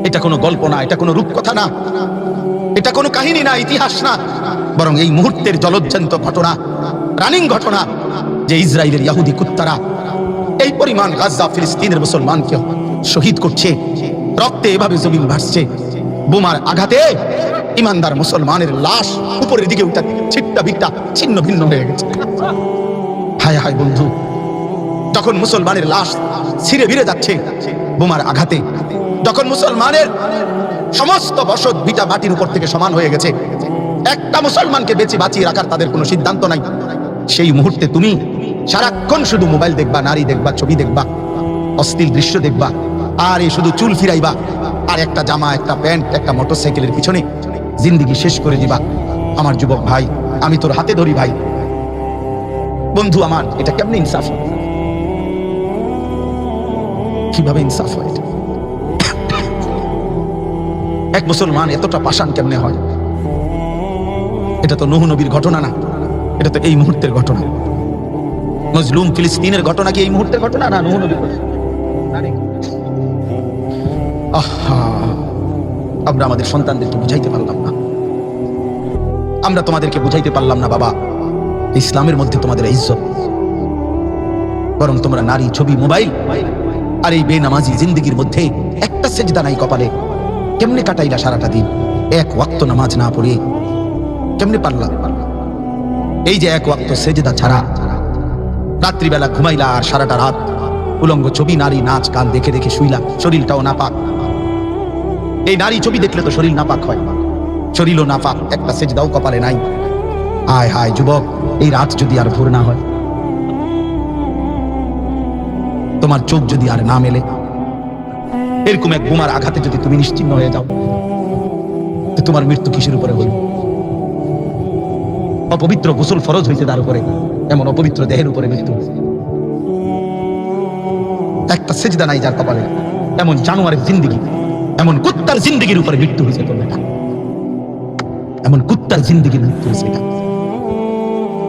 এটা কোনো গল্প না, এটা কোনো রূপকথা না, এটা কোনো কাহিনী না, ইতিহাস না, বরং এই মুহূর্তের জলজ্জান্ত ঘটনা, রানিং ঘটনা, যে ইসরায়েলের ইহুদি কুত্তারা এই পরিমাণ গাজা ফিলিস্তিনের মুসলমানকে শহীদ করছে, রক্তে এভাবে জমিন ভাসছে, বোমার আঘাতে ইমানদার মুসলমানের লাশ উপরের দিকে উঠা ছিট্টা ভিট্টা ছিন্ন ভিন্ন হয়ে গেছে। হায় হায় বন্ধু, যখন মুসলমানের লাশ ছিঁড়ে ভিড়ে যাচ্ছে বোমার আঘাতে, যখন মুসলমানের সমস্ত বসত ভিটা মাটির উপর থেকে সমান হয়ে গেছে, একটা মুসলমানকে বেঁচে বাঁচিয়ে রাখার তাদের কোনো সিদ্ধান্ত নাই, সেই মুহূর্তে তুমি সারাক্ষণ শুধু মোবাইল দেখবা, নারী দেখবা, ছবি দেখবা, অশ্লীল দৃশ্য দেখবা, আর এই শুধু চুল ফিরাইবা, আর একটা জামা, একটা প্যান্ট, একটা মোটরসাইকেলের পিছনে জিন্দেগি শেষ করে দিবা। আমার যুবক ভাই, আমি তোর হাতে ধরি ভাই, বন্ধু আমার, এটা কেমনে ইনসাফ? কিভাবে ইনসাফ হয়? এক মুসলমান এতটা পাষাণ কেমনে হয়? এটা তো নূহ নবীর ঘটনা না, এটা তো এই মুহূর্তের ঘটনা। মজলুম ফিলিস্তিনের ঘটনা কি এই মুহূর্তের ঘটনা না নূহ নবীর ঘটনা? আমরা আমাদের সন্তানদেরকে বুঝাইতে পারলাম না, আমরা তোমাদেরকে বুঝাইতে পারলাম না বাবা, ইসলামের মধ্যে তোমাদের ইজ্জত, বরং তোমরা নারী, ছবি, মোবাইল আর এই বেনামাজি জিন্দেগির মধ্যে একটা সেজদা নাই কপালে। কেমনে কাটাইলা সারাটা দিন? এক ওয়াক্ত নামাজ না পড়ে কেমনে পারলা? এই যে এক ওয়াক্ত সেজদা ছাড়া রাত্রিবেলা ঘুমাইলা, আর সারাটা রাত উলঙ্গ ছবি, নারী, নাচ গান দেখে দেখে শুইলা, শরীরটাও নাপাক। এই নারী ছবি দেখলে তো শরীর নাপাক হয়, শরীরও নাপাক, একটা সেজদাও কপালে নাই। হায় হায় যুবক, এই রাত যদি আর ভোর না হয়, তোমার চোখ যদি আর না মেলে, এরকম এক বোমার আঘাতে যদি তুমি নিশ্চিহ্ন হয়ে যাও, তো তোমার মৃত্যু কিসের উপরে হইল? অপবিত্র গোসল ফরজ হয়েছে তার উপরে, এমন অপবিত্র দেহের উপরে মৃত্যু। একটা সেজদা নাই যার কপালে, এমন জানোয়ারের জিন্দেগি, এমন কুত্তার জিন্দেগির উপরে মৃত্যু হয়েছে তোর এটা, এমন কুত্তার জিন্দেগির মৃত্যু হয়েছে এটা,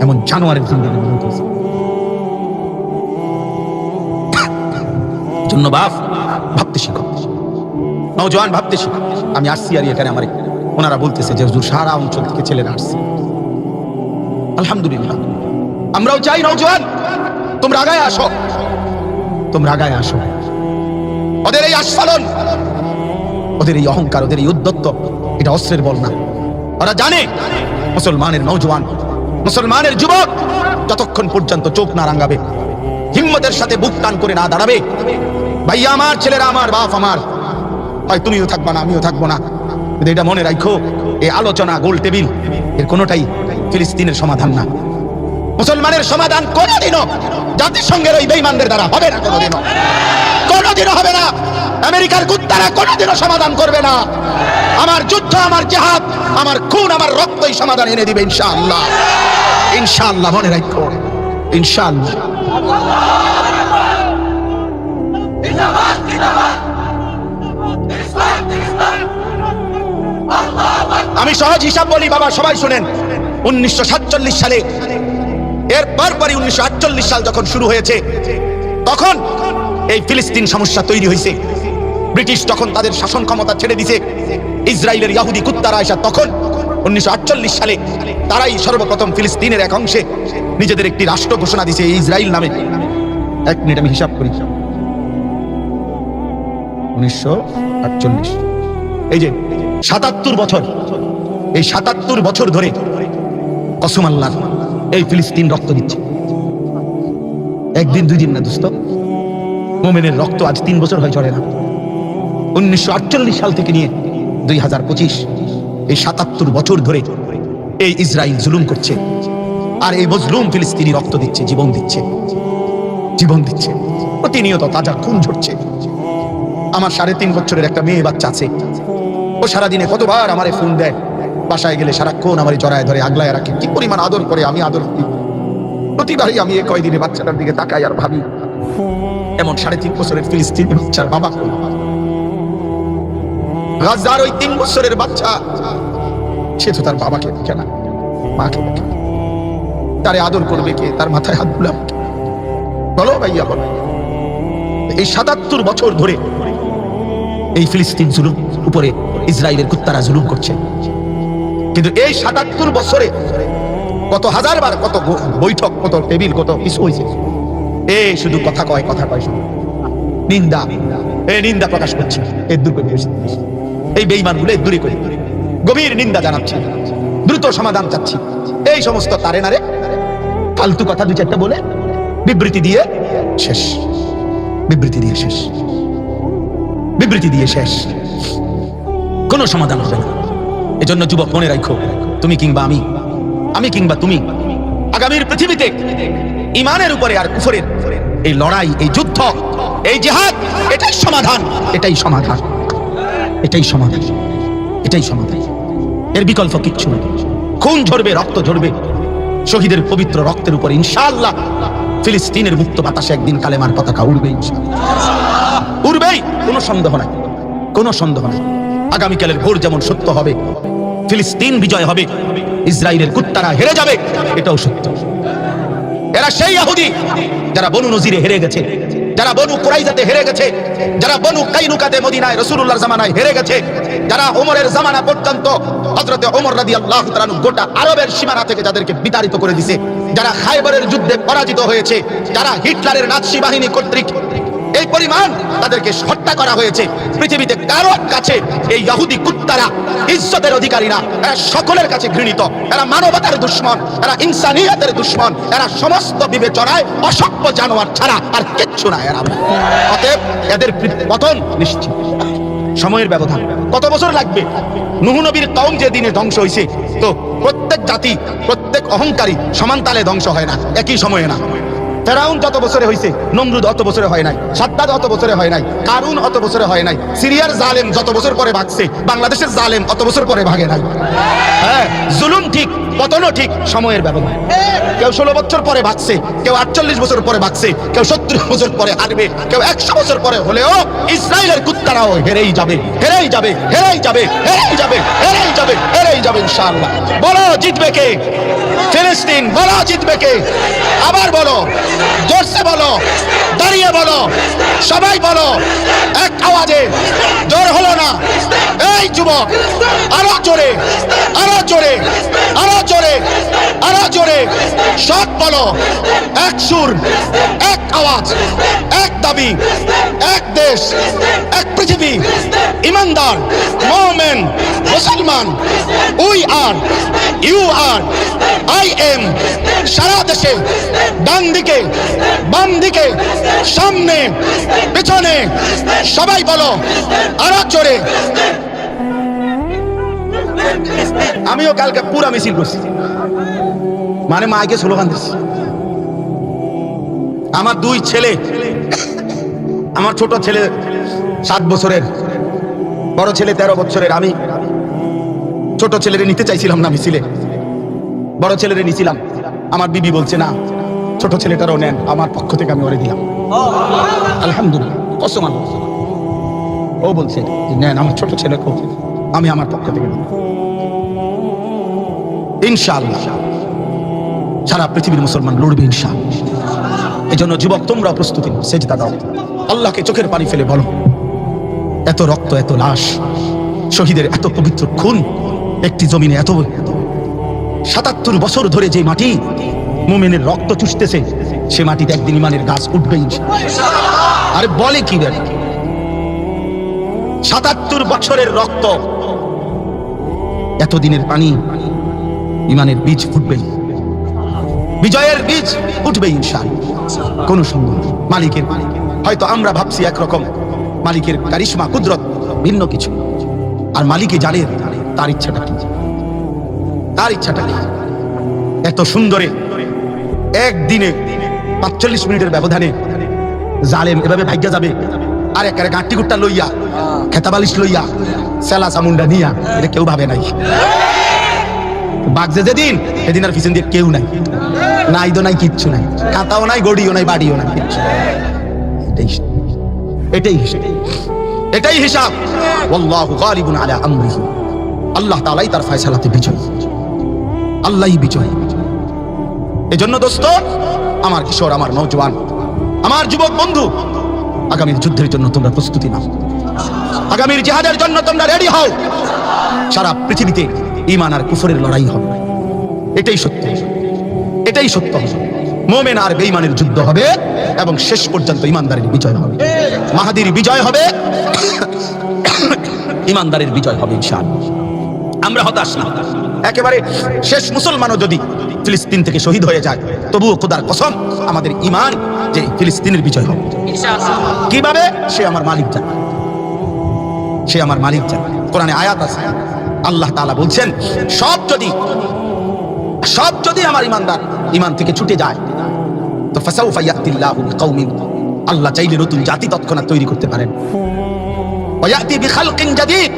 এমন জানোয়ারের জিন্দেগির মৃত্যু হয়েছে। জন্য বাপ ভাবতে শিখো, নওজোয়ান ভাবতে শিখো। আমি আসছি আর এখানে আমার ওনারা বলতেছে যে হুজুর সারা অঞ্চল থেকে ছেলেরা আসছে, আলহামদুলিল্লাহ। আমরাও চাই নওজোয়ান তোমরা আগায় আসো, তোমরা আগায় আসো। ওদের এই আস্ফালন, ওদের এই অহংকার, ওদের এই উদ্ধত্ত, এটা অস্ত্রের বল না। ওরা জানে মুসলমানের নওজোয়ান, মুসলমানের যুবক যতক্ষণ পর্যন্ত চোখ না রাঙাবে, হিম্মতের সাথে বুক টান করে না দাঁড়াবে, ভাইয়া আমার, ছেলেরা আমার, বাপ আমার, হয় তুমিও থাকবা না, আমিও থাকবো না। এটা মনে রাখো, এই আলোচনা, গোল টেবিল, এর কোনোটাই ফিলিস্তিনের সমাধান না। মুসলমানের সমাধান কোনোদিনও জাতিসংঘের ওই বেঈমানদের দ্বারা হবে না, কোনোদিনও হবে না। আমেরিকার কুত্তারা কোনোদিনও সমাধান করবে না। আমার যুদ্ধ, আমার জিহাদ, আমার খুন, আমার রক্তই সমাধান এনে দিবে ইনশাআল্লাহ, ইনশাআল্লাহ। মনে রাখো, ইনশাআল্লাহ। আমি সহজ হিসাব বলি বাবা, সবাই শুনেন। 1947 সালে, এর পরপরই 1948 সাল যখন শুরু হয়েছে, তখন এই ফিলিস্তিন সমস্যা তৈরি হয়েছে। ব্রিটিশ তখন তাদের শাসন ক্ষমতা ছেড়ে দিছে, ইসরায়েলের ইহুদি কুত্তারা আসা তখন 1948 সালে তারাই সর্বপ্রথম ফিলিস্তিনের এক অংশে নিজেদের একটি রাষ্ট্র ঘোষণা দিছে, ইসরায়েল নামে। এক মিনিট আমি হিসাব করি। 1948, এই যে 77 বছর, এই 77 বছর ধরে কসম আল্লাহ এই ফিলিস্তিন রক্ত দিচ্ছে। একদিন দুই দিন না দোস্ত, মোমেনের রক্ত আজ 3 বছর হয় ঝরে না। 1948 সাল থেকে নিয়ে 2025, এই 77 বছর ধরে এই ইসরায়েল জুলুম করছে, আর এই মজলুম ফিলিস্তিনি রক্ত দিচ্ছে, জীবন দিচ্ছে, জীবন দিচ্ছে। প্রতিনিয়ত তাজা খুন ঝরছে। আমার 3.5 বছরের একটা মেয়ে বাচ্চা আছে, ও সারাদিনে কতবার আমারে ফোন দেয়, বাসায় গেলে সারাক্ষণ আমারে জড়ায় ধরে, আগলায় রাখে, কি পরিমাণ আদর করে, আমি আদর করি। প্রতিবারই আমি এই কয়দিনে বাচ্চাটার দিকে তাকাই আর ভাবি, এমন 3.5 বছরের ফিলিস্তিনি বাচ্চার বাবা কই? গাজার ওই 3 বছরের বাচ্চা, সে তো তার বাবাকে দেখে না, মাকে দেখে। তারে আদর করবে কে? তার মাথায় হাত বুলাবে কে? বলো ভাইয়া, বলো। এই 77 বছর ধরে এই ফিলিস্তিন জুলুম উপরে ইসরায়েলের কুত্তারা জুলুম করছে। কিন্তু এই ৭৭ বছরে কত হাজারবার কত বৈঠক, কত টেবিল, কত কিছু হয়েছে। শুধু কথা কয় শুধু নিন্দা, নিন্দা প্রকাশ করছে। দূর করে এই বেঈমানগুলো দূরে করে গভীর নিন্দা জানাচ্ছি, দ্রুত সমাধান চাচ্ছি। এই সমস্ত তারে নারে ফালতু কথা দুই চারটা বলে বিবৃতি দিয়ে শেষ, বিবৃতি দিয়ে শেষ, বিবৃতি দিয়ে শেষ, কোনো সমাধান হবে না। এজন্য যুবক মনে রাখো, তুমি কিংবা আমি কিংবা তুমি আগামীর পৃথিবীতে ইমানের উপরে আর কুফরের এই লড়াই, এই যুদ্ধ, এই জিহাদ, এটাই সমাধান, এটাই সমাধান, এটাই সমাধান, এটাই সমাধান। এর বিকল্প কিচ্ছু নেই। খুন ঝরবে, রক্ত ঝরবে, শহীদের পবিত্র রক্তের উপর ইনশাআল্লাহ ফিলিস্তিনের মুক্ত বাতাসে একদিন কালেমার পতাকা উড়বে, ইনশাআল্লাহ উড়বেই, কোনো সন্দেহ নাই, কোনো সন্দেহ নাই। আগামীকালের ভোর যেমন সত্য হবে, ফিলিস্তিন বিজয় হবে, ইসরায়েলের কুত্তারা হেরে যাবে, এটাও সত্য। এরা সেই ইহুদি যারা বনু নজিরে হেরে গেছে, যারা বনু কুরাইজাতে হেরে গেছে, যারা বনু কাইনুকাতে মদিনায় রাসূলুল্লাহর জামানায় হেরে গেছে, যারা ওমরের জামানা পর্যন্ত হযরতে ওমর রাদিয়াল্লাহু তাআলা গোটা আরবের সীমানা থেকে যাদেরকে বিতাড়িত করে দিয়েছে, যারা খায়বরের যুদ্ধে পরাজিত হয়েছে, যারা হিটলারের নাৎসি বাহিনী কর্তৃক এই পরিমাণ তাদেরকে হত্যা করা হয়েছে, পৃথিবীতে কারোর কাছে এই ইহুদি কুত্তারা ইজ্জতের অধিকারী না। এরা সকলের কাছে ঘৃণিত, এরা মানবতার দুশমন, এরা ইনসানিয়তের দুশমন, এরা সমস্ত বিবেচনায় অসভ্য জানোয়ার ছাড়া আর কিচ্ছু না এরা। অতএব এদের পতন নিশ্চিত। সময়ের ব্যবধান কত বছর লাগবে? নূহ নবীর কওম যে দিনে ধ্বংস হয়েছে, তো প্রত্যেক জাতি, প্রত্যেক অহংকারী সমান তালে ধ্বংস হয় না, একই সময়ে না। ফেরাউন যত বছরে হয়েছে, নমরুদ অত বছরে হয় নাই, সাদ্দাদ অত বছরে হয় নাই, কারুন অত বছরে হয় নাই, সিরিয়ার জালেম যত বছর পরে ভাগছে, বাংলাদেশের জালেম অত বছর পরে ভাগে নাই। হ্যাঁ, জুলুম ঠিক, পতনও ঠিক, সময়ের ব্যবধান। কেউ 16 বছর পরে ভাগছে, কেউ 48 বছর পরে ভাগছে, কেউ 70 বছর পরে হারবে, কেউ 100 বছর পরে হলেও ইসরায়েলের কুত্তারাও হেরেই যাবে, হেরেই যাবে, হেরেই যাবে, হেরেই যাবে, হেরেই যাবে, হেরেই যাবে ইনশাআল্লাহ। বলো জিতবে কে? ফিলিস্তিন। বলো জিতবে কে? আবার বলো, জোরসে বলো, দাঁড়িয়ে বলো, সবাই বলো এক আওয়াজে। জোর হলো না? এই যুবক, আরো জোরে, আরো জোরে, আরো জোরে, আরো জোরে সব বলো। এক সুর, এক আওয়াজ, এক দাবি, এক দেশ, এক পৃথিবী, ইমানদার, মুমিন, মুসলমান। We are, you are, I am. সারা দেশে ডান দিকে, বাম দিকে, সামনে, পেছনে, সবাই বলো আরো জোরে। আমিও কালকে পুরা মিছিল করছি, মানে মাইকে স্লোগান দিচ্ছি। আমার 2 ছেলে, আমার ছোট ছেলে 7 বছরের, বড় ছেলে 13 বছরের। আমি ছোট ছেলেরে নিতে চাইছিলাম না মিছিলে, বড় ছেলেরে নিছিলাম। আমার বিবি বলছে না, ছোট ছেলেটারও নেন, আমার পক্ষ থেকে আমি ওরে দিলাম। আলহামদুলিল্লাহ, কসম আল্লাহ। ও বলছে নেন, আমার ছোট ছেলেকে আমি আমার পক্ষ থেকে দিলাম। ইনশাআল্লাহ সারা পৃথিবীর মুসলমান লড়বে ইনশাআল্লাহ। এই জন্য যুবক, তোমরা প্রস্তুতি নাও, সেজদা দাও, আল্লাহকে চোখের পানি ফেলে বলো, এত রক্ত, এত লাশ, শহীদের এত পবিত্র খুন একটি জমিনে, এত ৭৭ বছর ধরে যে মাটি মুমিনের রক্ত চুষতেছে, সে মাটিতে একদিন ইমানের গাছ উঠবে ইনশাআল্লাহ। আরে বলে কি রে, ৭৭ বছরের রক্ত, এতদিনের পানি, ইমানের বীজ ফুটবে, বিজয়ের বীজ উঠবে ইনশাআল্লাহ, কোনো সন্দেহ নেই। মালিকের, হয়তো আমরা ভাবছি একরকম, মালিকের কারিশমা, কুদরত ভিন্ন কিছু। আর মালিকে জানে তার ইচ্ছাটা কি, তার ইচ্ছাটা কি। এত সুন্দরে একদিনে ৪৫ মিনিটের ব্যবধানে জালেম এভাবে ভাগ্যা যাবে, আর একেবারে গাঁটি গুট্টা লইয়া, খেতাবালিশ লইয়া, সেলা চামুন্ডা নিয়া, এটা কেউ ভাবে নাই। বাগজে যেদিন, সেদিন আর পিছন দিয়ে কেউ নাই, নাই তো নাই, কিচ্ছু নাই, কাঁটাও নাই, গড়িও নাই, বাড়িও নাই, কিচ্ছু। এটাই হিসাব, এটাই হিসাব। ওয়াল্লাহু গালিবুন আলা আমরিহি। আল্লাহ তাআলাই তার ফয়সালাতে বিজয়ী, আল্লাহই বিজয়ী। এজন্য দোস্ত, আমার কিশোর, আমার নওজোয়ান, আমার যুবক বন্ধু, আগামীর যুদ্ধের জন্য তোমরা প্রস্তুতি নাও। আগামীর জিহাদের জন্য তোমরা রেডি হও। সারা পৃথিবীতে ঈমান আর কুফরের লড়াই হবে, এটাই সত্য, এটাই সত্য। মুমিন আর বেঈমানের যুদ্ধ হবে এবং শেষ পর্যন্ত ঈমানদারের বিজয় হবে। মাহাদির বিজয় হবে, ঈমানদারের বিজয় হবে ইনশাআল্লাহ। আমরা হতাশ না। একেবারে শেষ মুসলমানও যদি ফিলিস্তিন থেকে শহীদ হয়ে যায়, তবুও খোদার কসম আমাদের ঈমান যে ফিলিস্তিনের বিজয় হবে ইনশাআল্লাহ। কিভাবে? সে আমার মালিক জানে, সে আমার মালিক জানে। কোরআনে আয়াত আছে, আল্লাহ তাআলা বলছেন সব যদি আমার ঈমানদার ঈমান থেকে ছুটে যায়, তো ফাসাউফা ইয়াতিল্লাহু বিকাউমিন, আল্লাহ চাইলে নতুন জাতি তৎক্ষণাৎ তৈরি করতে পারেন। ওয়া ইয়াতি বিখালকিন জাদীদ,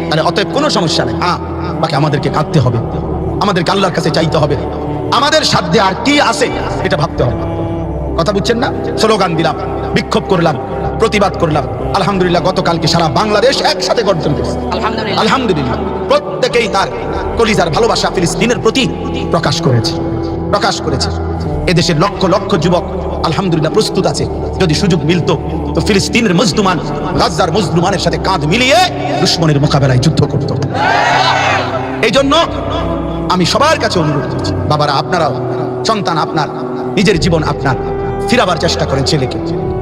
তাহলে অতএব কোনো সমস্যা নেই। বাকি আমাদেরকে কাঁদতে হবে, আমাদেরকে আল্লাহর কাছে চাইতে হবে, আমাদের সাধ্যে আর কি আছে এটা ভাবতে হবে। কথা বুঝছেন না? স্লোগান দিলাম, বিক্ষোভ করলাম, প্রতিবাদ করলাম, আলহামদুলিল্লাহ গতকালকে সারা বাংলাদেশ একসাথে গর্জন করেছে। আলহামদুলিল্লাহ প্রত্যেকেই তার কলিজার ভালোবাসা ফিলিস্তিনের প্রতি প্রকাশ করেছে। এদেশের লক্ষ লক্ষ যুবক আলহামদুলিল্লাহ প্রস্তুত আছে, যদি সুযোগ মিলতো তো ফিলিস্তিনের মজলুমান গাজার মজলুমানের সাথে কাঁধ মিলিয়ে দুশমনের মোকাবেলায় যুদ্ধ করত। এই জন্য আমি সবার কাছে অনুরোধ করছি, বাবারা আপনারাও, সন্তান আপনার, নিজের জীবন আপনার, ফিরাবার চেষ্টা করেন ছেলেকে।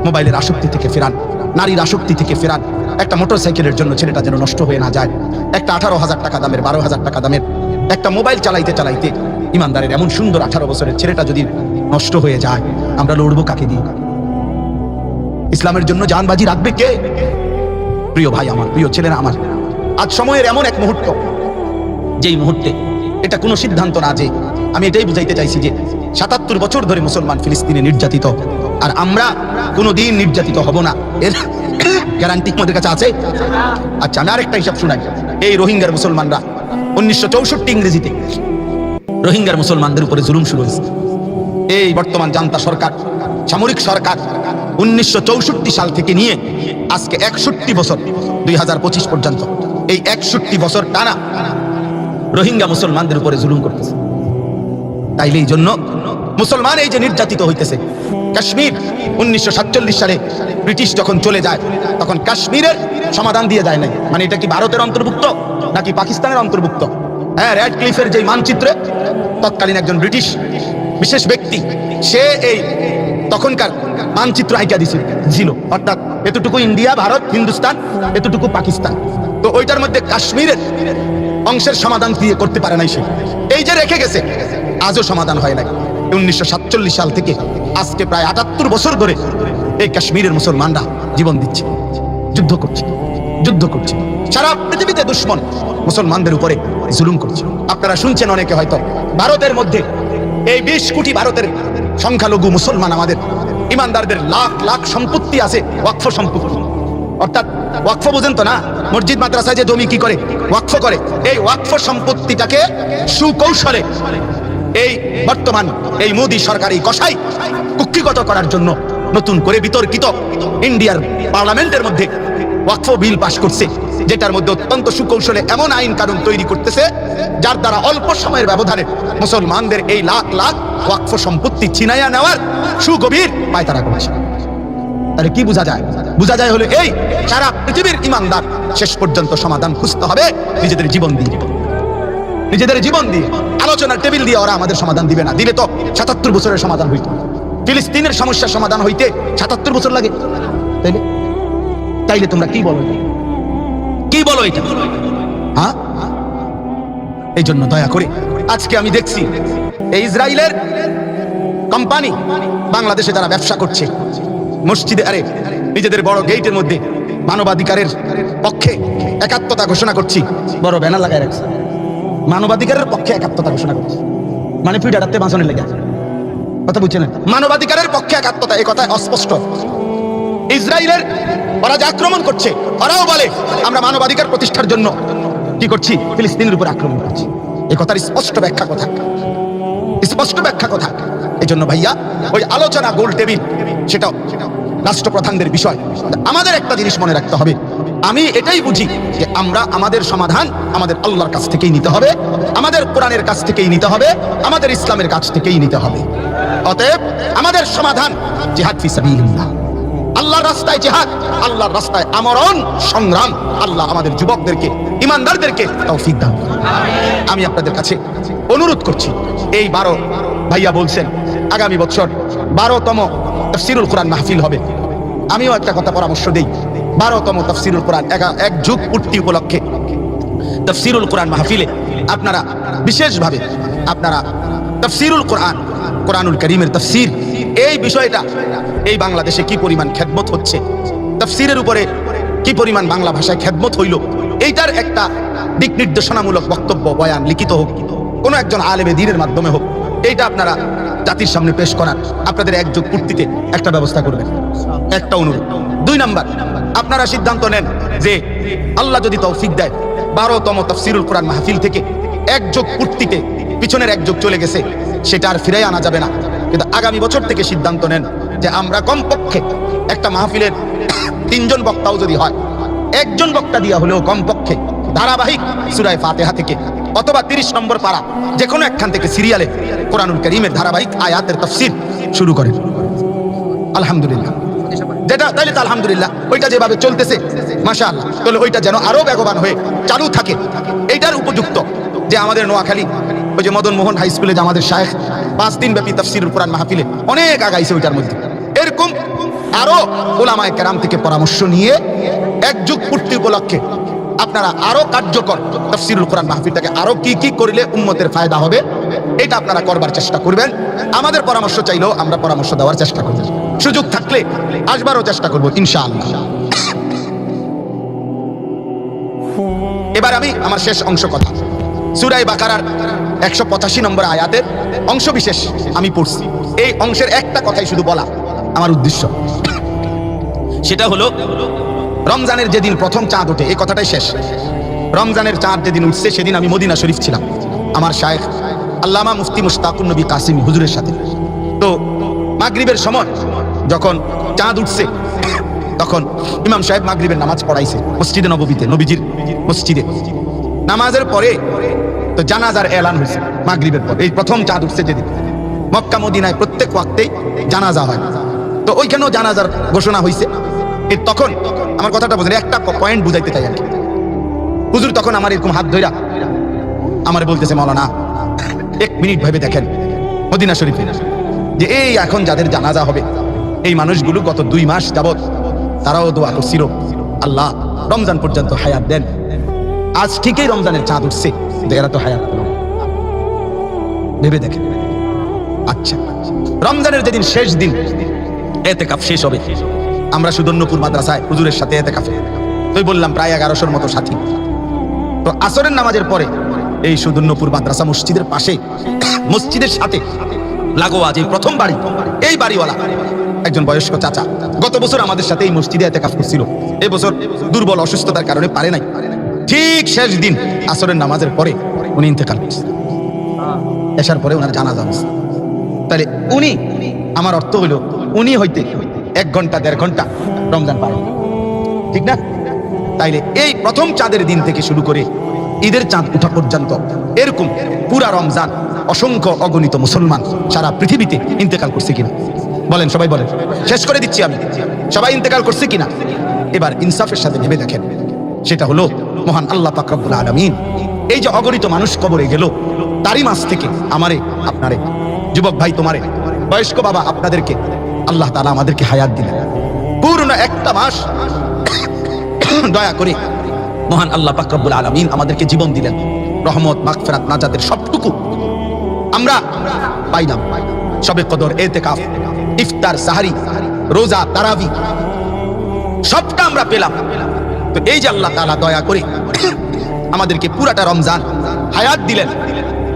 মোবাইলের আসক্তি থেকে ফেরান, নারীর আসক্তি থেকে ফেরান। একটা মোটরসাইকেলের জন্য ছেলেটা যেন নষ্ট হয়ে না যায়। একটা 18,000 টাকা দামের, 12,000 টাকা দামের একটা মোবাইল চালাইতে চালাইতে ইমানদারের এমন সুন্দর 18 বছরের ছেলেটা যদি নষ্ট হয়ে যায়, আমরা লড়বো কাকে দিয়ে? ইসলামের জন্য জানবাজি রাখবে কে? প্রিয় ভাই আমার, প্রিয় ছেলেরা আমার, আজ সময়ের এমন এক মুহূর্ত, যেই মুহূর্তে এটা কোনো সিদ্ধান্ত না, যে আমি এটাই বুঝাইতে চাইছি যে 77 বছর ধরে মুসলমান ফিলিস্তিনে নির্যাতিত, আর আমরা কোনোদিন নির্যাতিত হব না, এর গ্যারান্টি আমাদের কাছে আছে। আচ্ছা, আমি আরেকটা হিসাব শুনাই। এই রোহিঙ্গার মুসলমানরা 1964 ইংরেজিতে রোহিঙ্গার মুসলমানদের উপরে জুলুম শুরু হয়েছে। এই বর্তমান জান্তা সরকার, সামরিক সরকার 1964 সাল থেকে নিয়ে আজকে 61 বছর 2025 পর্যন্ত, এই 61 বছর টানা রোহিঙ্গা মুসলমানদের উপরে জুলুম করতেছে। তাইলে এই জন্য মুসলমান এই যে নির্যাতিত হইতেছে, কাশ্মীর 1947 সালে ব্রিটিশ যখন চলে যায়, তখন কাশ্মীরের সমাধান দিয়ে যায় নাই। মানে এটা কি ভারতের অন্তর্ভুক্ত নাকি পাকিস্তানের অন্তর্ভুক্ত? হ্যাঁ, রেড ক্লিফের যে মানচিত্রে তৎকালীন একজন ব্রিটিশ বিশেষ ব্যক্তি, সে এই তখনকার মানচিত্র আইকা দিছিল, অর্থাৎ এতটুকু ইন্ডিয়া, ভারত, হিন্দুস্তান, এতটুকু পাকিস্তান। তো ওইটার মধ্যে কাশ্মীরের অংশের সমাধান দিয়ে করতে পারে নাই সে, এই যে রেখে গেছে, আজও সমাধান হয় নাই। 1947 সাল থেকে আজকে প্রায় 78 বছর ধরে এই কাশ্মীরের মুসলমানরা জীবন দিচ্ছে, যুদ্ধ করছে। সারা পৃথিবীতে দুশমন মুসলমানদের উপরে জুলুম করছে। আপনারা শুনছেন অনেকে হয়তো, ভারতের মধ্যে এই 20 কোটি ভারতের সংখ্যালঘু মুসলমান, আমাদের ইমানদারদের লাখ লাখ সম্পত্তি আছে, ওয়াকফ সম্পত্তি। অর্থাৎ ওয়াকফ বুঝেন তো না, মসজিদ মাদ্রাসায় যে জমি কি করে ওয়াকফ করে, এই ওয়াকফ সম্পত্তিটাকে সুকৌশলে এই বর্তমান এই মোদী সরকারি কসাই কুক্ষিগত করার জন্য নতুন করে বিতর্কিত ইন্ডিয়ার পার্লামেন্টের মধ্যে ওয়াকফ বিল পাস করছে, যেটার মধ্যে অত্যন্ত সুকৌশলে এমন আইন কানুন তৈরি করতেছে, যার দ্বারা অল্প সময়ের ব্যবধানে মুসলমানদের এই লাখ লাখ ওয়াকফ সম্পত্তি ছিনাইয়া নেওয়ার সুগভীর পায়তারা করেছে। তাহলে কি বোঝা যায়? বোঝা যায় হলো এই, সারা পৃথিবীর ইমানদার শেষ পর্যন্ত সমাধান খুঁজতে হবে নিজেদের জীবন দিয়ে। আলোচনার টেবিল দিয়ে ওরা আমাদের সমাধান দিবে না, দিলে তো 77 বছরের সমাধান হইত। ফিলিস্তিনের সমস্যার সমাধান হইতে 77 বছর লাগে। তাইলে তোমরা কি বলো এটা? হ্যাঁ, এই জন্য দয়া করে আজকে আমি দেখছি এই ইসরায়েলের কোম্পানি বাংলাদেশে যারা ব্যবসা করছে, মসজিদে নিজেদের বড় গেটের মধ্যে মানবাধিকারের পক্ষে একাত্মতা ঘোষণা করছি, বড় ব্যানার লাগায় রাখছে, মানবাধিকারের পক্ষে একাত্মতা ঘোষণা করছি। মানে পিঠাটাতে বাঁচানোর লেগে, কথা বুঝছেন? মানবাধিকারের পক্ষে একাত্মতা, এই কথা অস্পষ্ট। ইসরায়েলের ওরা যে আক্রমণ করছে, ওরাও বলে আমরা মানবাধিকার প্রতিষ্ঠার জন্য কি করছি, ফিলিস্তিনের উপর আক্রমণ করছি। এই কথার স্পষ্ট ব্যাখ্যা কথা। এই জন্য ভাইয়া, ওই আলোচনা গোল টেবিল সেটা রাষ্ট্রপ্রধানদের বিষয়। আমাদের একটা জিনিস মনে রাখতে হবে, আমি এটাই বুঝি যে আমরা আমাদের সমাধান আমাদের আল্লাহর কাছ থেকেই নিতে হবে, আমাদের কোরআনের কাছ থেকেই নিতে হবে, আমাদের ইসলামের কাছ থেকেই নিতে হবে। অতএব আমাদের সমাধান জিহাদ ফি সাবিলিল্লাহ, আল্লাহর রাস্তায় জিহাদ, আল্লাহর রাস্তায় আমরণ সংগ্রাম। আল্লাহ আমাদের যুবকদেরকে, ইমানদারদেরকে তৌফিক দান করুন। আমি আপনাদের কাছে অনুরোধ করছি, এই 12 ভাইয়া বলছেন আগামী বছর 12তম তাফসীরুল কোরআন মাহফিল হবে। আমিও একটা কথা পরামর্শ দেই, 12তম তাফসীরুল কোরআন এক যুগ পূর্তি উপলক্ষে তাফসীরুল কোরআন মাহফিলে আপনারা বিশেষভাবে আপনারা তাফসীরুল কোরআন, কোরআনুল কারীমের তাফসীর, এই বিষয়টা এই বাংলাদেশে কি পরিমাণ খেদমত হচ্ছে, তাফসীরের উপরে কি পরিমাণ বাংলা ভাষায় খেদমত হইল, এইটার একটা দিক নির্দেশনামূলক বক্তব্য, বয়ান লিখিত হোক, কোনো একজন আলেমে দ্বীনের মাধ্যমে হোক, এইটা আপনারা জাতির সামনে পেশ করার আপনাদের একযোগ পূর্তিতে একটা ব্যবস্থা করবেন। একটা অনুরোধ। 2 নাম্বার, আপনারা সিদ্ধান্ত নেন যে আল্লাহ যদি তৌফিক দেয় 12তম তাফসীরুল কোরআন মাহফিল থেকে একযোগ পূর্তিতে পিছনের একযোগ চলে গেছে, সেটা আর ফিরে আনা যাবে না। কিন্তু আগামী বছর থেকে সিদ্ধান্ত নেন যে আমরা কমপক্ষে একটা মাহফিলের 3 জন বক্তাও যদি হয়, 1 জন বক্তা দিয়া হলেও কমপক্ষে ধারাবাহিক সূরা ফাতিহা থেকে অথবা 30 নম্বর পারা যে কোনো একখান থেকে সিরিয়ালে কোরআনুল কারীমের ধারাবাহিক আয়াতের তাফসীর শুরু করেন। আলহামদুলিল্লাহ, যেটা তাইলে তো আলহামদুলিল্লাহ, ওইটা যেভাবে চলতেছে মাশাআল্লাহ, তাহলে ওইটা যেন আরো বেগবান হয়ে চালু থাকে। এইটার উপযুক্ত যে আমাদের নোয়াখালী ওই যে মদন মোহন হাই স্কুলে যে আমাদের শায়েখ 5 দিন ব্যাপী তাফসীরুল কোরআন মাহফিলে অনেক আগাইছে, ওইটার মধ্যে এরকম আরো উলামায়ে কেরাম থেকে পরামর্শ নিয়ে একযুগ পূর্তি উপলক্ষে আপনারা আরো কার্যকর তাফসীরুল কোরআন মাহফিলটাকে আরো কি কি করলে উম্মতের ফায়দা হবে, এটা আপনারা করবার চেষ্টা করবেন। আমাদের পরামর্শ চাইলেও আমরা পরামর্শ দেওয়ার চেষ্টা করব, সুযোগ থাকলে আসবারও চেষ্টা করব ইনশাআল্লাহ। এবার আমি আমার শেষ অংশ কথা, সূরা বাকারার 185 নম্বর আয়াতের অংশ বিশেষ আমি পড়ছি। এই অংশের একটা কথাই শুধু বলা আমার উদ্দেশ্য, সেটা হলো রমজানের যেদিন প্রথম চাঁদ ওঠে, এই কথাটাই শেষ। রমজানের চাঁদ যেদিন উঠছে সেদিন আমি মদিনা শরীফ ছিলাম আমার শায়েখ আল্লামা মুফতি মুশতাকুন নবী কাসিমি হুজুরের সাথে। তো মাগরিবের সময় যখন চাঁদ উঠছে তখন ইমাম সাহেব মাগরিবের নামাজ পড়াইছে মসজিদে নববীতে, নবীজির মসজিদে। নামাজের পরে তো জানাজার এলান হয়েছে মাগরিবের পর। এই প্রথম চাঁদ উঠছে যেদিন, মক্কা মদিনায় প্রত্যেক ওয়াক্তেই জানাজা হয়, তো ওইখানেও জানাজার ঘোষণা হয়েছে। এর তখন আমার কথাটা বুঝলেন, একটা পয়েন্ট বুঝাইতে চাই আর কি। হুজুর তখন আমার এরকম হাত ধইরা আমার বলতেছে, মাওলানা 1 মিনিট ভেবে দেখেন মদিনা শরীফে যে এই এখন যাদের জানাজা হবে এই মানুষগুলো গত 2 মাস যাবত তারাও দোয়া করছিল, আল্লাহ রমজান পর্যন্ত হায়াত দেন। আজ ঠিকই রমজানের চাঁদ উঠছে, এরা তো হায়াত পেল। ভেবে দেখেন, আচ্ছা রমজানের যেদিন শেষ দিন এতেকাফ শেষ হবে, আমরা সুদর্ণপুর মাদ্রাসায় হুজুরের সাথে এতেকাফে, তুই বললাম প্রায় 1100-র মতো সাথী। তো আসরের নামাজের পরে এই সুদর্ণপুর মাদ্রাসা মসজিদের পাশে, মসজিদের সাথে লাগোয়া যে প্রথম বাড়ি, এই বাড়িওয়ালা একজন বয়স্ক চাচা গত বছর আমাদের সাথে এই মসজিদে এতেকাফ করছিল। এই বছর দুর্বল অসুস্থতার কারণে পারে নাই। ঠিক শেষ দিন আসরের নামাজের পরে উনি ইন্তেকাল করছেন, এসার পরে ওনার জানাজা হয়েছে। তাহলে উনি, আমার অর্থ হইল উনি হইতে 1 ঘন্টা 1.5 ঘন্টা রমজান পায়, ঠিক না? তাইলে এই প্রথম চাঁদের দিন থেকে শুরু করে ঈদের চাঁদ উঠা পর্যন্ত এরকম পুরা রমজান অসংখ্য অগণিত মুসলমান সারা পৃথিবীতে ইন্তেকাল করছে কিনা বলেন, সবাই বলেন। শেষ করে দিচ্ছি আমি, সবাই ইন্তেকাল করছে কিনা এবার ইনসাফের সাথে ভেবে দেখেন। সেটা হলো মহান আল্লাহ পাক রব্বুল আলামিন এই যে অগণিত মানুষ কবরে গেল, তারই মাস থেকে আমারে আপনারে, যুবক ভাই তোমারে, বয়স্ক বাবা আপনাদেরকে আল্লাহ তাআলা আমাদেরকে হায়াত দিলেন, পুরো একটা মাস দয়া করে মহান আল্লাহ পাক রব্বুল আলামিন আমাদেরকে জীবন দিলেন। রহমত, মাগফিরাত, নাজাতের সবটুকু আমরা পাইলাম। শবে কদর, ইতিকাফ, ইফতার, সাহারি, রোজা, তারাবি সবটা আমরা পেলাম। তো এই যে আল্লাহ তাআলা দয়া করে আমাদেরকে পুরাটা রমজান হায়াত দিলেন,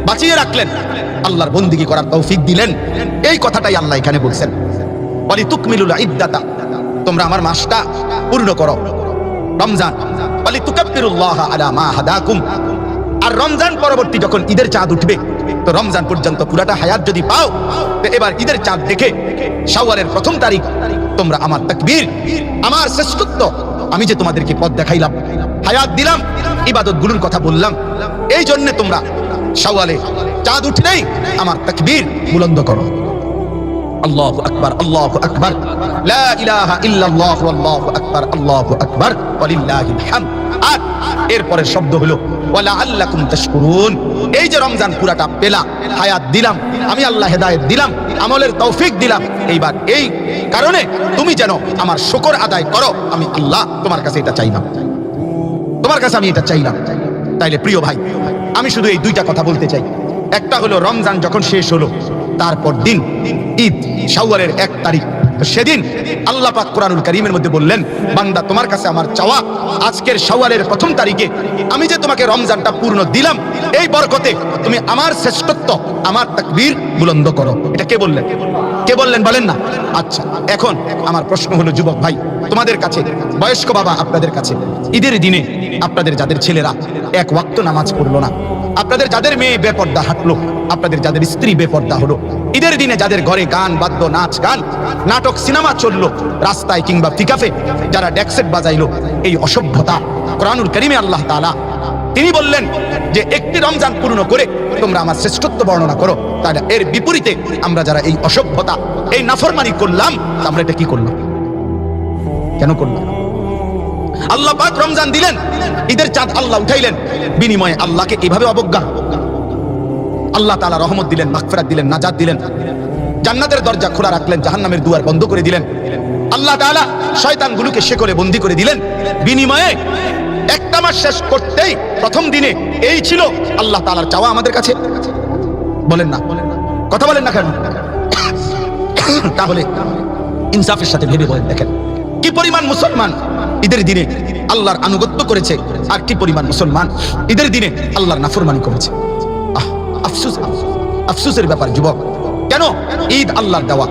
বাঁচিয়ে রাখলেন, আল্লাহর বন্দেগী করার তৌফিক দিলেন, এই কথাটাই আল্লাহ এখানে বলছেন, ওয়ালি তুকমিলুল ইদ্দাতা, তোমরা আমার মাসটা পূর্ণ করো রমজান, ওয়ালি তুকাব্বিরুল্লাহ আলা মা হাদাকুম। আর রমজান পরবর্তী যখন ঈদের চাঁদ উঠবে, তো রমজান পর্যন্ত পুরাটা হায়াত যদি পাও, তো এবার ঈদের চাঁদ দেখে শাওয়ালের 1ম তারিখ তোমরা আমার তাকবীর, আমার শ্রেষ্ঠত্ব, আমি যে তোমাদেরকে পথ দেখাইলাম, হায়াত দিলাম, ইবাদত গুলোর কথা বললাম, এই জন্য তোমরা শাওয়ালে চাঁদ উঠলেই আমার তাকবীর বুলন্দ করো। আল্লাহু আকবার, আল্লাহু আকবার, লা ইলাহা ইল্লাল্লাহ, আল্লাহু আকবার, আল্লাহু আকবার, ওয়ালিল্লাহিল হামদ। আর এরপরের শব্দ হলো ওয়ালা আল্লাকুম তাশকুরুন। এই যে রমজান পুরাটা পেলা, হায়াত দিলাম, আমি আল্লাহ হেদায়েত দিলাম, আমলের তৌফিক দিলাম, এইবার এই কারণে তুমি যেন আমার শুকর আদায় করো। আমি আল্লাহ তোমার কাছে এটা চাইলাম, তোমার কাছে আমি এটা চাইলাম। তাইলে প্রিয় ভাই, আমি শুধু এই দুইটা কথা বলতে চাই। একটা হলো রমজান যখন শেষ হলো, তারপর দিন ঈদ, শাওয়ালের 1 তারিখ। তো সেদিন আল্লাহ পাক কোরআনুল কারীমের মধ্যে বললেন, বান্দা তোমার কাছে আমার চাওয়া, আজকের শাওয়ালের 1ম তারিখে আমি যে তোমাকে রমজানটা পূর্ণ দিলাম, এই বরকতে তুমি আমার শ্রেষ্ঠত্ব, আমার তাকবীর বুলন্দ করো। এটা কে বললেন? কে বললেন বলেন না? আচ্ছা, এখন আমার প্রশ্ন হলো যুবক ভাই তোমাদের কাছে, বয়স্ক বাবা আপনাদের কাছে, ঈদের দিনে আপনাদের যাদের ছেলেরা 1 ওয়াক্ত নামাজ পড়লো না, আপনাদের যাদের মেয়ে বেপর্দা হাঁটলো, আপনাদের যাদের স্ত্রী বেপর্দা হলো, ঈদের দিনে যাদের ঘরে গান বাদ্য, নাচ গান, নাটক, সিনেমা চললো, রাস্তায় কিংবা ফিকাফে যারা ডেকসেট বাজাইলো, এই অসভ্যতা কোরআনুল কারীমে আল্লাহ তাআলা তিনি বললেন যে একটি রমজান পূর্ণ করে তোমরা আমার শ্রেষ্ঠত্ব বর্ণনা করো। তাহলে এর বিপরীতে আমরা যারা এই অসভ্যতা, এই নাফরমানি করলাম, আমরা এটা কি করলাম? কেন করলাম? আল্লাহ পাক রমজান দিলেন, ঈদের চাঁদ আল্লাহ উঠাইলেন, বিনিময়ে আল্লাহকে এইভাবে অবজ্ঞা। আল্লাহ তাআলা রহমত দিলেন, মাগফিরাত দিলেন, নাজাত দিলেন, জান্নাতের দরজা খোলা রাখলেন, জাহান্নামের দুয়ার বন্ধ করে দিলেন। আল্লাহ তাআলা শয়তানগুলোকে শেকলে বন্দী করে দিলেন। বিনিময়ে একটা মাস শেষ করতেই 1ম দিনে এই ছিল আল্লাহ তাআলার চাওয়া আমাদের কাছে। বলেন না, কথা বলেন না কেন? তাহলে ইনসাফের সাথে ভেবে বলেন, দেখেন কি পরিমাণ মুসলমান ঈদের দিনে আল্লাহর আনুগত্য করেছে, আর কি পরিমাণ মুসলমান ঈদের দিনে আল্লাহর নাফরমানি করেছে। আফসোস, আফসোসের ব্যাপার যুবক। কেন? ঈদ আল্লাহর দেওয়া,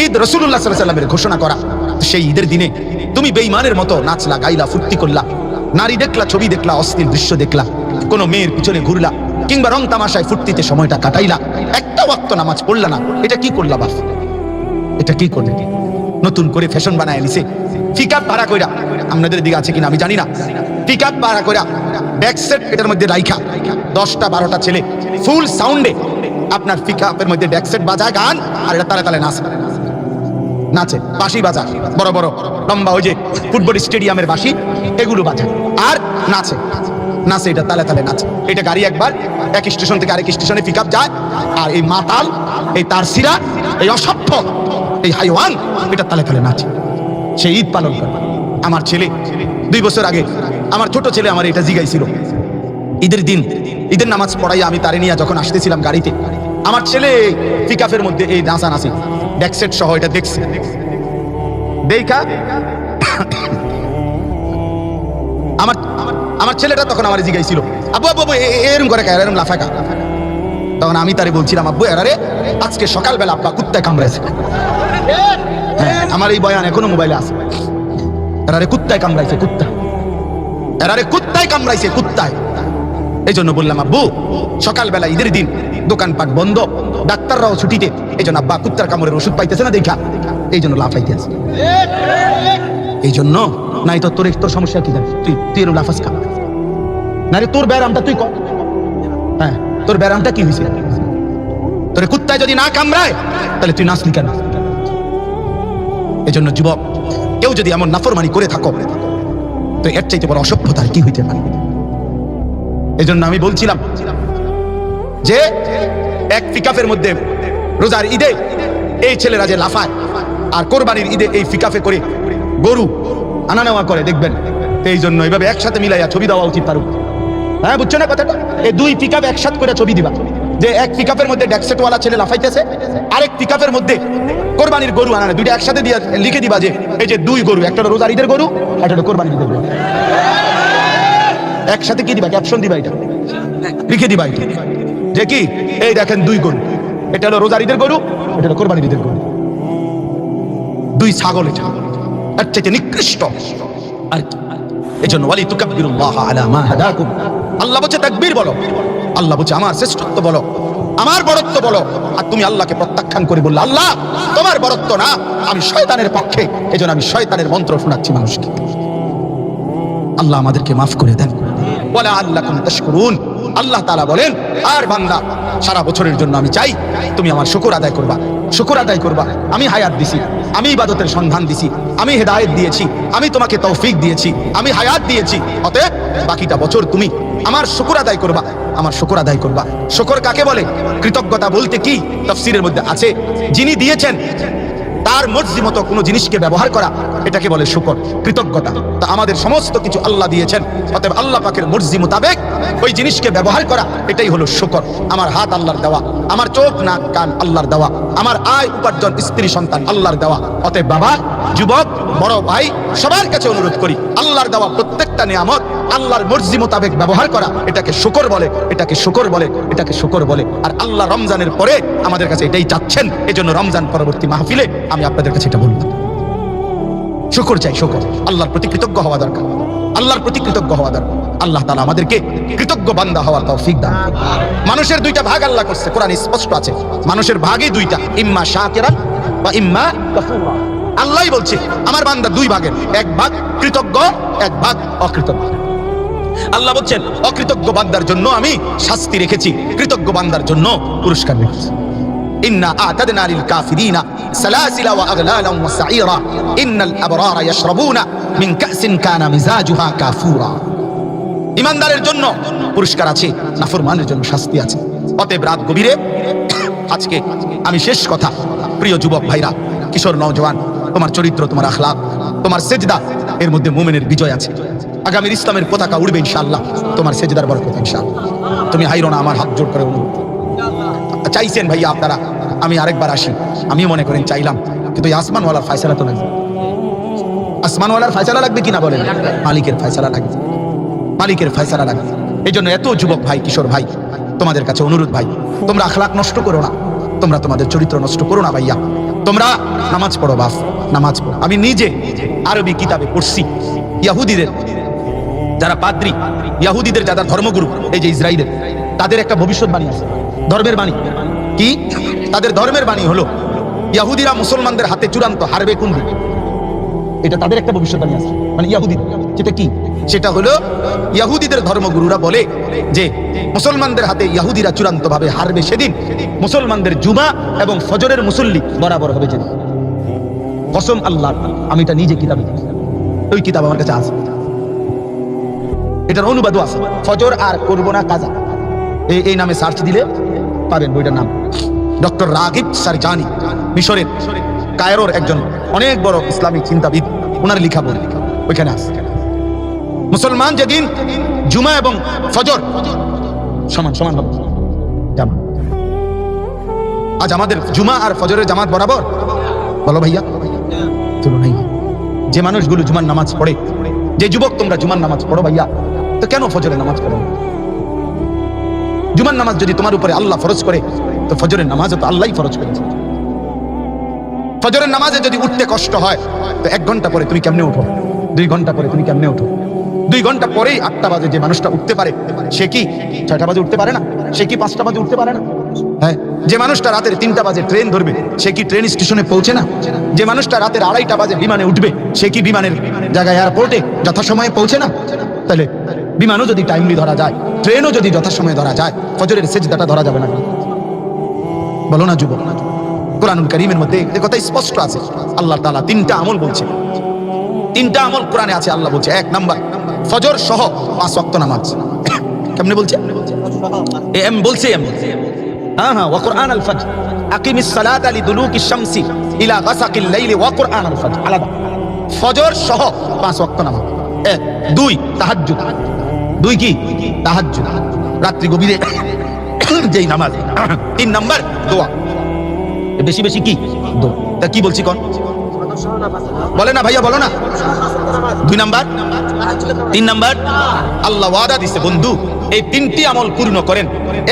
ঈদ রাসূলুল্লাহ সাল্লাল্লাহু আলাইহি ওয়াসাল্লামের ঘোষণা করা। সেই ঈদের দিনে তুমি বেঈমানের মতো নাচলা, গাইলা, ফুর্তি করলা, নারী দেখলা, ছবি দেখলা, অশ্লীল দৃশ্য দেখলা, কোনো মেয়ের পিছনে ঘুরলা, কিংবা রং তামাশায় ফুর্তিতে সময়টা কাটাইলা, একটা ওয়াক্ত নামাজ পড়লা না। এটা কি করলা বাপ? এটা কি করলে? নতুন করে ফ্যাশন বানায় নিছে, পিকআপ ভাড়া কইরা, আপনাদের দিকে আছে কিনা আমি জানি না, পিকআপ ভাড়া কইরা ব্যাক সেট এটার মধ্যে রাইখা 10টা 12টা ছেলে ফুল সাউন্ডে আপনার পিকআপের মধ্যে ব্যাক সেট বাজায় গান, আর এটা তালে তালে নাচে, বাঁশি বাজায়, বড় বড় লম্বা ওই যে ফুটবল স্টেডিয়ামের বাঁশি, এগুলো বাজায় আর নাচে, এটা তালে তালে নাচে। এটা গাড়ি একবার এক স্টেশন থেকে আরেক স্টেশনে পিকআপ যায়, আর এই মাতাল, এই তারসিরা, এই অসভ্য, এই হাইওয়ান এটা তালে তালে নাচে। সে ঈদ পালন করে। আমার ছেলে 2 বছর আগে, আমার ছোট ছেলে আমার এটা জিগাইছিল, ঈদের দিন ঈদের নামাজ পড়াই আমি তারে নিয়ে যখন আসতেছিলাম গাড়িতে, আমার ছেলে পিকআপের মধ্যে এই নাচানাচি ব্যাকসেট সহ এটা দেখছে, দেখা আমার ছেলেটা তখন আমার জিগাইছিল, আব্বু আব্বু এরম করে খায়, এরম লাফাকা। তখন আমি তারে বলছিলাম, আব্বু এরারে আজকে সকালবেলা আব্বা কুত্তায় কামড়াইছে। হ্যাঁ, আমার এই বয়ান এখনো মোবাইলে আছে। এরারে কুত্তায় কামড়াইছে, এরারে কুত্তায় কামড়াইছে, কুত্তায়। এই জন্য বললাম, আব্বু সকালবেলা ঈদের দিন দোকানপাট বন্ধ, ডাক্তাররাও ছুটিতে, এই জন্য আব্বা কুত্তার কামড়ের ওষুধ পাইতেছে না দেখা, এই জন্য লাফাইতে আছে। এই জন্য নাই তো তোর সমস্যা কি জানিস? তুই এরকম লাফাস খা না রে, তোর ব্যারামটা তুই কর। হ্যাঁ, তোর ব্যারামটা কি হয়েছে? তোর কুত্তায় যদি না কামড়ায় তাহলে তুই নাচলি কেন? এই জন্য যুবক, কেউ যদি এমন নাফরমানি করে থাকো, তো এর চাইতে বড় অসভ্যতার কি হইতে পারে? এই জন্য আমি বলছিলাম যে এক পিকআপের মধ্যে রোজার ঈদে এই ছেলেরা যে লাফায়, আর কোরবানির ঈদে এই পিকআপে করে গরু আনা নেওয়া করে, দেখবেন। এই জন্য এইভাবে একসাথে মিলাইয়া ছবি দেওয়া উচিত তার। হ্যাঁ, বুঝছো না কথাটা? এই 2 পিকআপ একসাথে করে ছবি দিবা, যে এক পিকআপের মধ্যে ডেকসেটওয়ালা ছেলে লাফাইতেছে, আরেক পিকআপের মধ্যে কোরবানির গরু আনা, দুইটা একসাথে দিয়ে লিখে দিবা যে এই যে 2 গরু, একটা রোজার ঈদের গরু, একটা কোরবানির ঈদের গরু। একসাথে কি দিবা? ক্যাপশন দিবা, এটা লিখে দিবা, এটা যে কি এই দেখেন 2 গরু, এটা হলো রোজার ঈদের গরু, এটা হলো কোরবানির ঈদের গরু। 2 ছাগল, এটা এর চাইতে নিকৃষ্ট আর কি? এজন্য ওয়ালি তুকাব্বিরুল্লাহ আলা মা হাদাকুম, আল্লাহ বলছে তাকবীর বলো, আল্লাহ বলছে আমার শ্রেষ্ঠত্ব বলো, আমার বড়ত্ব বলো। আর তুমি আল্লাহকে প্রত্যাখ্যান করে বললে, আল্লাহ তোমার বড়ত্ব না, আমি শয়তানের পক্ষে, এজন্য আমি শয়তানের মন্ত্র শোনাচ্ছি মানুষকে। আল্লাহ আমাদেরকে মাফ করে দেন। ওয়ালা আল্লাকুম তাশকুরুন। আল্লাহ তাআলা বলেন, আর বান্দা সারা বছরের জন্য আমি চাই তুমি আমার শুকর আদায় করবা, শুকর আদায় করবা। আমি হায়াত দিছি, আমি ইবাদতের সন্ধান দিছি, আমি হেদায়েত দিয়েছি, আমি তোমাকে তৌফিক দিয়েছি, আমি হায়াত দিয়েছি, অতএব বাকিটা বছর তুমি আমার শুকর আদায় করবা, আমার শুকর আদায় করবা। শুকর কাকে বলে? কৃতজ্ঞতা বলতে কি তাফসীরের মধ্যে আছে, যিনি দিয়েছেন তার মর্জি মতো কোনো জিনিসকে ব্যবহার করা, এটাকে বলে শুকর, কৃতজ্ঞতা। তা আমাদের সমস্ত কিছু আল্লাহ দিয়েছেন, অতএব আল্লাহ পাকের মর্জি মোতাবেক ওই জিনিসকে ব্যবহার করা, এটাই হলো শুকর। আমার হাত আল্লাহর দেওয়া, আমার চোখ নাক কান আল্লাহর দেওয়া, আমার আয় উপার্জন স্ত্রী সন্তান আল্লাহর দেওয়া। অতএব বাবা, যুবক, বড় ভাই, সবার কাছে অনুরোধ করি, আল্লাহর দেওয়া প্রত্যেকটা নিয়ামত আল্লাহর মর্জি মোতাবেক ব্যবহার করা, এটাকে শুকর বলে, এটাকে শুকর বলে, এটাকে শুকর বলে। আর আল্লাহ রমজানের পরে আমাদের কাছে এটাই চাচ্ছেন, এজন্য রমজান পরবর্তী মাহফিলে আমি আপনাদের কাছে এটা বললাম, শুকর চাই, শুকর। আল্লাহর প্রতি কৃতজ্ঞ হওয়া দরকার, আল্লাহর প্রতি কৃতজ্ঞ হওয়া দরকার। আল্লাহ তাআলা আমাদেরকে কৃতজ্ঞ বান্দা হওয়ার তৌফিক দান। মানুষের দুইটা ভাগ আল্লাহ করছে, কোরআনে স্পষ্ট আছে, মানুষের ভাগই দুইটা, ইম্মা শাকিরান বা ইম্মা কাফুরা। আল্লাহই বলছে আমার বান্দা দুই ভাগের, এক ভাগ কৃতজ্ঞ, এক ভাগ অকৃতজ্ঞ। আল্লাহ বলছেন অকৃতজ্ঞ বান্দার জন্য আমি শাস্তি রেখেছি, কৃতজ্ঞ বান্দার জন্য পুরস্কার রেখেছি। ইন্না আ'তাদনা লিল কাফিরিনা সালাসিলা ওয়া আগলালান ওয়া সাঈরা ইন্নাল আবরারা ইয়াশরাবুনা মিন কাসিন কানা মিজাজুহা কাফুরা। ঈমানদারের জন্য পুরস্কার আছে, নাফরমানের জন্য শাস্তি আছে। অতএব রাত গভীরে আজকে আমি শেষ কথা, প্রিয় যুবক ভাইরা, কিশোর নওজওয়ান, তোমার চরিত্র, তোমার আখলাক, তোমার সেজদা, এর মধ্যে মুমিনের বিজয় আছে। আগামীর ইসলামের পতাকা উড়বে ইনশাআল্লাহ, তোমার সেজদার বরকত ইনশাআল্লাহ। তুমি হাইরো না, আমার হাত জোড় করে অনুরোধ। চাইছেন ভাইয়া আপনারা আমি আরেকবার আসি, আমি মনে করেন চাইলাম, কিন্তু এই আসমানওয়ালার ফয়সালা তো লাগবে। আসমানওয়ালার ফয়সালা লাগবে কিনা বলেন? মালিকের ফয়সালা লাগবে, মালিকের ফয়সালা লাগবে। এই জন্য এত যুবক ভাই, কিশোর ভাই, তোমাদের কাছে অনুরোধ ভাই, তোমরা আখলাক নষ্ট করো না, তোমরা তোমাদের চরিত্র নষ্ট করো না ভাইয়া। তোমরা নামাজ পড়ো বাপ, নামাজ পড়ো। আমি নিজে আরবি কিতাবে পড়ছি, ইয়াহুদিদের যারা পাদ্রী, ইয়াহুদিদের যারা ধর্মগুরু, এই যে ইসরায়েলের, তাদের একটা ভবিষ্যৎবাণী আছে, ধর্মের বাণী। কি তাদের ধর্মের বাণী হলো, ইয়াহুদিরা মুসলমানদের হাতে চূড়ান্ত হারবে কোন দিন, এটা তাদের একটা ভবিষ্যৎবাণী আছে। মানে ইয়াহুদিদের যেটা কি, সেটা হলো ইয়াহুদিদের ধর্মগুরুরা বলে যে মুসলমানদের হাতে ইয়াহুদিরা চূড়ান্ত ভাবে হারবে সেদিন মুসলমানদের জুমা এবং ফজরের মুসল্লি বরাবর হবে যেদিন। কসম আল্লাহ, আমি এটা নিজে কিতাবে, ওই কিতাব আমার কাছে আছে, এটার অনুবাদও আছে, ফজর আর করবো না কাজা, এই নামে সার্চ দিলে পাবেন বইটার নাম। ডক্টর রাগিব সারজানি, মিশরের কায়রোর একজন অনেক বড় ইসলামিক চিন্তাবিদ, ওনার লিখা বই ওইখানে আছে। মুসলমান যেদিন জুমা এবং ফজর সমান সমান হবে জামাত, আজ আমাদের জুমা আর ফজরের জামাত বরাবর, বলো ভাইয়া চলো নাই। যে মানুষগুলো জুমার নামাজ পড়ে, যে যুবক তোমরা জুমার নামাজ পড়ো ভাইয়া, তো কেন ফজরের নামাজ পড়ো? জুমার নামাজ যদি তোমার উপরে আল্লাহ ফরজ করে, তো ফজরের নামাজও তো আল্লাহই ফরজ করেছে। ফজরের নামাজে যদি উঠতে কষ্ট হয়, তো 1 ঘন্টা পরে তুমি কেমনে উঠো? 2 ঘন্টা পরে তুমি কেমনে উঠো? 2 ঘন্টা পরেই 8টা বাজে যে মানুষটা উঠতে পারে, সে কি 6টা বাজে উঠতে পারে না? সে কি 5টা বাজে উঠতে পারে না? হ্যাঁ। যে মানুষটা রাতের 3টা বাজে ট্রেন ধরবে, সে কি ট্রেন স্টেশনে পৌঁছে না? যে মানুষটা রাতের 2:30টা বাজে বিমানে উঠবে, সে কি বিমানের জায়গায় এয়ারপোর্টে যথাসময়ে পৌঁছে না? তাহলে বিমানও যদি টাইমলি ধরা যায়, ট্রেনও যদি যথাসময়ে ধরা যায়, ফজরের সেজদাটা ধরা যাবে না? বলো না যুবক। কোরআনুল কারীমের মধ্যে এই কথা স্পষ্ট আছে, আল্লাহ তাআলা 3টা আমল বলছে, 3টা আমল কোরআনে আছে। আল্লাহ বলছে 1 নাম্বার ফজর সহ 5 ওয়াক্ত নামাজ। কেমনে বলছে? এম বলছে, এম হ্যাঁ, ওয়া কুরআনাল ফজর আকিমিস সালাতা লিদুলুকিশ শামসি ইলা গাসাকিল লাইলি ওয়া কুরআনাল ফজর, আলাদা ফজর সহ 5 ওয়াক্ত নামাজ। 1 2 তাহাজ্জুদ, 2 কি তাহাজ্জুদ, রাত্রি গভীরে যেই নামাজ। 3 নাম্বার দোয়া, বেশি বেশি কি দোয়া। তা কি বলছি কোন বলে না ভাইয়া, বলো না। 2 নাম্বার, 3 নাম্বার, আল্লাহ ওয়াদা দিছে বন্ধু এই 3টি আমল পূর্ণ করেন।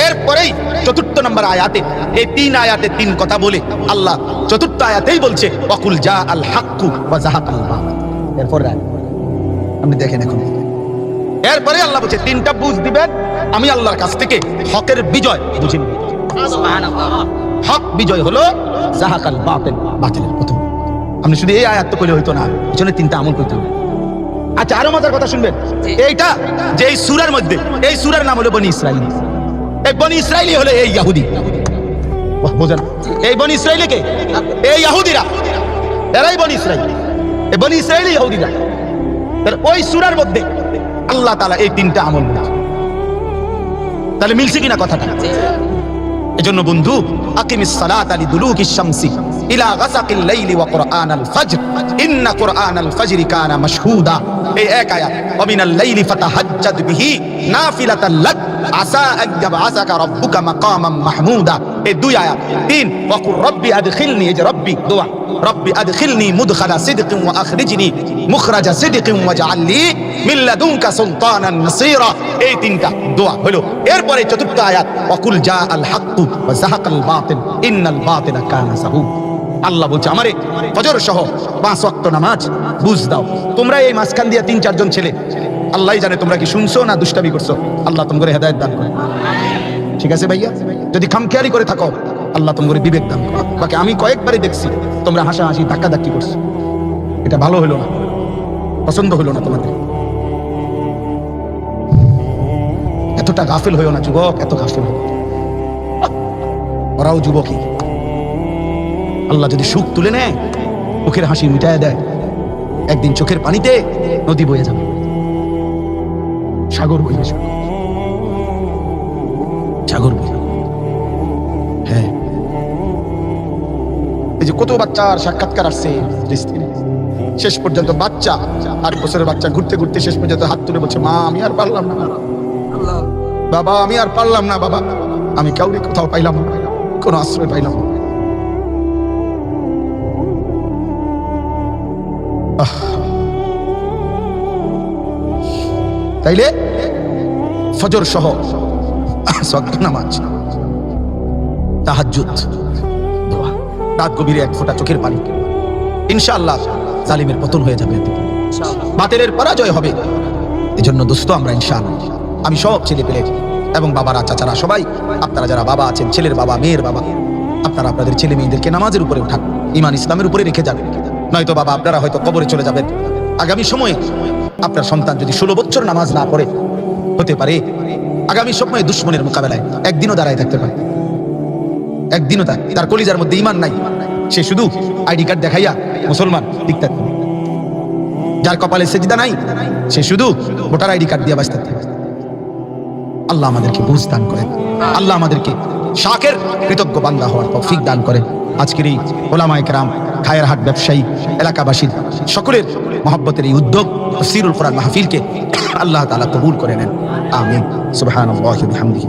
এরপরেই 4th নাম্বার আয়াতে, এই 3 আয়াতে 3 কথা বলে আল্লাহ 4th আয়াতেই বলছে ওয়াকুল জা আল হাক্কু ওয়া যাহাকাল বাতিল। এরপরে আপনি দেখেন এখন, এরপরে আল্লাহ বলছে 3টা বুঝ দিবেন, আমি আল্লাহর কাছ থেকে হকের বিজয় বুঝে নিবেন। সুবহানাল্লাহ। হক বিজয় হলো যাহাকাল বাতিল, বাতিলের প্রথম। আপনি শুধু এই আয়াত তো কইলে হইতো না, পিছনে 3টা আমল করতে হবে। আচ্ছা আরো মজার কথা শুনবেন, এইটা যে এই সূরার মধ্যে, এই সূরার নাম হলো বনি ইসরাইল। এই বনি ইসরাইলি হলো এই ইহুদি। বাহ, বোঝেন? এই বনি ইসরাইলি কে? এই ইহুদিরা, এরাই বনি ইসরাইল। এই বনি ইসরাইলি ইহুদিরা। তাহলে ওই সূরার মধ্যে আল্লাহ তাআলা এই তিনটা আমল বলেছেন। তাহলে মিলছে কিনা কথাটা? এজন্য বন্ধু, আকিমিস সালাতা লিদুলুকিশ শামসি ইলা গাসাকিল লাইলি ওয়া কুরআনাল ফাজর ইন্না কুরআনাল ফাজরি কানা মাশহুদা। এই এক আয়াত, ওয়া মিনাল লাইলি ফাতাহাজ্জাদ বিহি নাফিলাতাল লাক আসা আন ইয়াবআসাকা রাব্বুকা মাকামান মাহমুদা। এই দুই আয়াত। তিন, ওয়া কুর রব্বি আদখিলনি, এই যে রব্বি দোয়া, রব্বি আদখিলনি মুদখালা সিদকিন ওয়া আখরিজনি মুখরাজা সিদকিন ওয়াজআল লি মিন লাদুনকা সুলতানান নাসীরা। এই তিনটা দোয়া হলো। এরপরে চতুর্থ আয়াত, ওয়া কুল জাআল হাক্কু ওয়া যাহাকাল বাতিল ইন্নাল বাতিলা কানা যাহুক। আল্লাহ বলছে আমারে ফজর সহ 5 ওয়াক্ত নামাজ বুঝ দাও। তোমরা এই মাঝখান দিয়ে 3-4 জন ছেলে, আল্লাহই জানে তোমরা কি শুনছো না দুষ্টামি করছো। আল্লাহ তোমাদের হেদায়েত দান করে। ঠিক আছে ভাইয়া? যদি খামখেয়ালি করে থাকো, আল্লাহ তোমাদের বিবেক দান করে। বাকি আমি কয়েকবারই দেখছি তোমরা হাসাহাসি ধাক্কাধাক্কি করছো, এটা ভালো হলো না, পছন্দ হলো না তোমাদের। এতটা গাফিল হইও না যুবক, এত গাফিল হইও। ওরাও যুবকই। আল্লাহ যদি সুখ তুলে নেয়, মুখের হাসি মিটায় দেয়, একদিন চোখের পানিতে নদী বয়ে যাবে, সাগর বইবে, সাগর বইবে। হ্যাঁ, এই যে কত বাচ্চার সাক্ষাৎকার আসছে, শেষ পর্যন্ত বাচ্চা, 8 বছরের বাচ্চা ঘুরতে ঘুরতে শেষ পর্যন্ত হাত তুলে বলছে, মা আমি আর পারলাম না, বাবা আমি আর পারলাম না, বাবা আমি কাউরে কোথাও পাইলাম না, কোনো আশ্রয় পাইলাম না। তাইলে ফজর সহ 5 ওয়াক্ত নামাজ, তাহাজ্জুদ, দোয়া, রাত গভীরে 1 ফোঁটা চোখের পানি, ইনশাআল্লাহ জালিমের পতন হয়ে যাবে, বাতিলের পরাজয় হবে। এজন্য দোস্ত আমরা ইনশাআল্লাহ, আমি সব ছেলে পেলে এবং বাবারা, চাচারা, সবাই আপনারা যারা বাবা আছেন, ছেলের বাবা, মেয়ের বাবা, আপনারা আপনাদের ছেলে মেয়েদেরকে নামাজের উপরে উঠান, ঈমান ইসলামের উপরে রেখে যাবেন। নয়তো বাবা আপনারা হয়তো কবরে চলে যাবেন। আগামী সময়ে আপনার সন্তান যদি 16 বছর নামাজ না পড়ে, হতে পারে আগামী সময়ে দুশ্মনের মোকাবেলায় একদিনও দাঁড়ায় থাকতে পারে, একদিনও তার কলিজার মধ্যে ঈমান নাই, সে শুধু আইডি কার্ড দেখাইয়া মুসলমান টিকতে থাকবে। যার কপালে সেজদা নাই, সে শুধু ভোটার আইডি কার্ড দিয়ে বাঁচতে থাকবে। আল্লাহ আমাদেরকে বুঝ দান করেন, আল্লাহ আমাদেরকে শাকের কৃতজ্ঞ বান্দা হওয়ার তৌফিক দান করেন। আজকের এই ওলামায়ে কেরাম, খায়েরহাট ব্যবসায়ী, এলাকাবাসীর সকলের মহব্বতের এই উদ্যোগ তাফসীরুল কোরআন মাহফিলকে আল্লাহ তাআলা কবুল করে নেন। আমিন। সুবহানাল্লাহি ওয়া বিহামদিহি।